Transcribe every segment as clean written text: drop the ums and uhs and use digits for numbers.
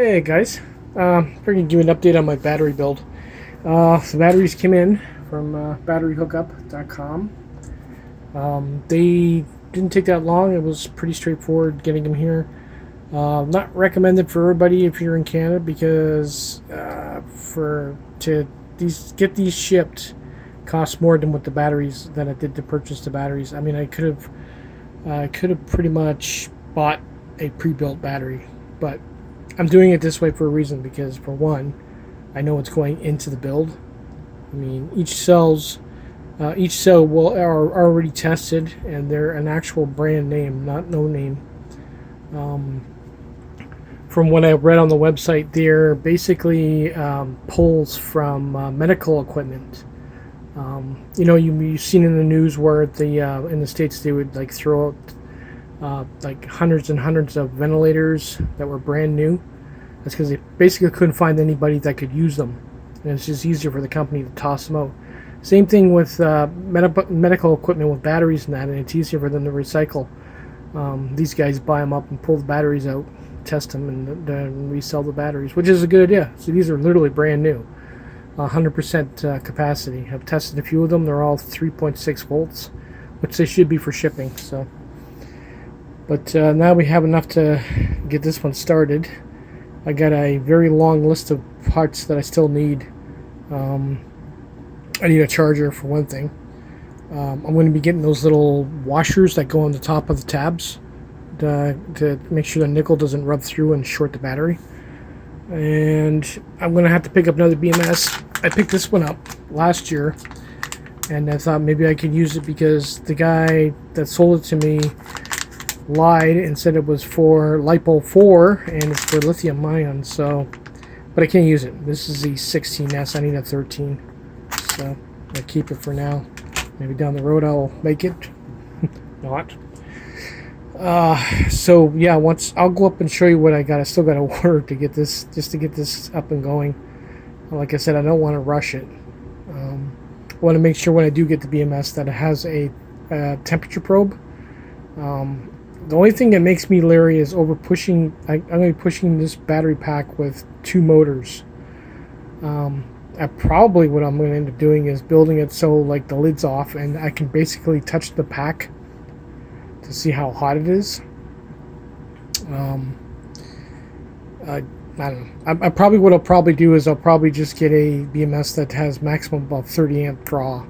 Hey guys, I'm going to give you an update on my battery build. The batteries came in from batteryhookup.com. They didn't take that long. It was pretty straightforward getting them here. Not recommended for everybody if you're in Canada because get these shipped costs more than what the batteries than it did to purchase the batteries. I mean, I could have pretty much bought a pre-built battery, but I'm doing it this way for a reason, because for one, I know what's going into the build. I mean, each cell are already tested, and they're an actual brand name, not no name. From what I read on the website, they're basically pulls from medical equipment. You've seen in the news where in the States they would like throw out like hundreds and hundreds of ventilators that were brand new. That's because they basically couldn't find anybody that could use them, and it's just easier for the company to toss them out. Same thing with medical equipment with batteries and that, and it's easier for them to recycle. These guys buy them up and pull the batteries out, test them, and then resell the batteries, which is a good idea. So these are literally brand new, 100% capacity. I've tested a few of them. They're all 3.6 volts, which they should be for shipping. So, but now we have enough to get this one started. I got a very long list of parts that I still need. I need a charger for one thing. I'm going to be getting those little washers that go on the top of the tabs to make sure the nickel doesn't rub through and short the battery. And I'm going to have to pick up another BMS. I picked this one up last year, and I thought maybe I could use it because the guy that sold it to me lied and said it was for LiPo 4 and it's for lithium ion. So, but I can't use it. This is the 16S. I need a 13, so I keep it for now. Maybe down the road I'll make it. Not. So yeah, once I'll go up and show you what I got. I still got to work to get this, just to get this up and going. Like I said, I don't want to rush it. I want to make sure when I do get the BMS that it has a temperature probe. The only thing that makes me leery is over pushing. I'm going to be pushing this battery pack with two motors. Probably what I'm going to end up doing is building it so like the lid's off and I can basically touch the pack to see how hot it is. I don't know. I probably what I'll probably do is I'll probably just get a BMS that has maximum about 30 amp draw.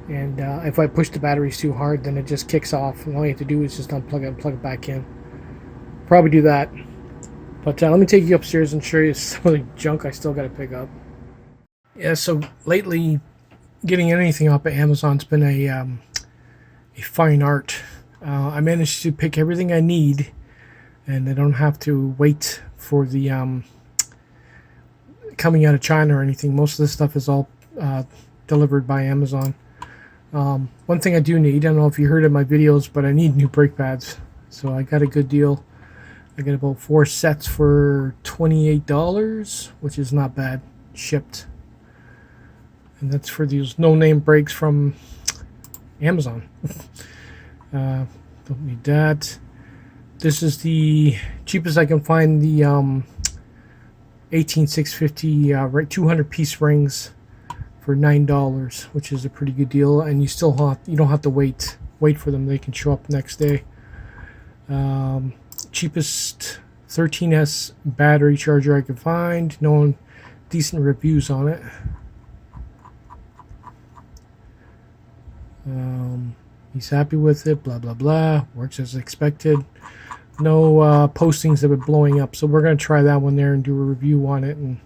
And if I push the batteries too hard, then it just kicks off. And all you have to do is just unplug it and plug it back in. Probably do that. But let me take you upstairs and show you some of the junk I still got to pick up. Yeah, so lately, getting anything up at Amazon's been a fine art. I managed to pick everything I need, and I don't have to wait for the coming out of China or anything. Most of this stuff is all delivered by Amazon. One thing I do need, I don't know if you heard in my videos, but I need new brake pads. So I got a good deal. I got about 4 sets for $28, which is not bad, shipped. And that's for these no-name brakes from Amazon. Don't need that. This is the cheapest I can find, the 18650 200-piece rings for $9, which is a pretty good deal, and you don't have to wait for them. They can show up next day. Cheapest 13S battery charger I could find. No decent reviews on it. He's happy with it, blah blah blah, works as expected. No postings have been blowing up, so we're going to try that one there and do a review on it and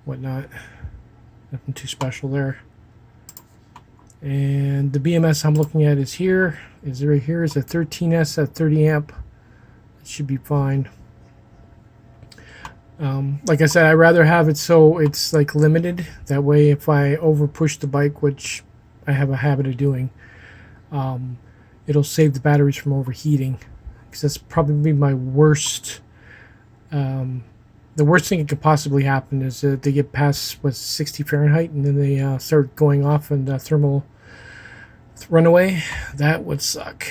whatnot. Nothing too special there. And the BMS I'm looking at is here. Is right here. Is a 13S at 30 amp. It should be fine. Like I said, I'd rather have it so it's like limited. That way, if I over push the bike, which I have a habit of doing, it'll save the batteries from overheating. Because that's probably my worst. The worst thing that could possibly happen is that they get past 60 Fahrenheit and then they start going off and thermal runaway. That would suck.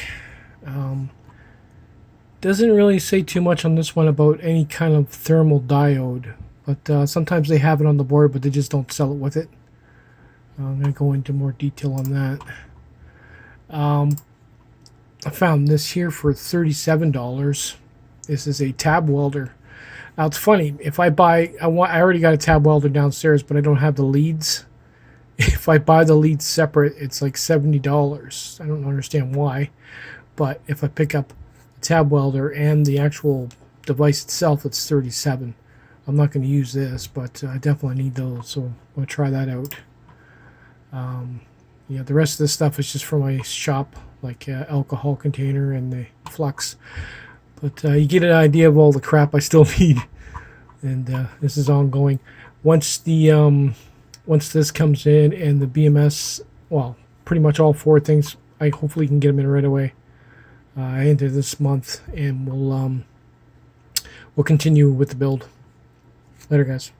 Doesn't really say too much on this one about any kind of thermal diode, but sometimes they have it on the board, but they just don't sell it with it. I'm going to go into more detail on that. I found this here for $37. This is a tab welder. Now it's funny, if I buy, I already got a tab welder downstairs, but I don't have the leads. If I buy the leads separate, it's like $70. I don't understand why, but if I pick up the tab welder and the actual device itself, it's $37. I'm not going to use this, but I definitely need those, so I'm going to try that out. Yeah, the rest of this stuff is just for my shop, like alcohol container and the flux. But you get an idea of all the crap I still need, and this is ongoing. Once this comes in and the BMS, well, pretty much all four things, I hopefully can get them in right away into this month, and we'll continue with the build. Later, guys.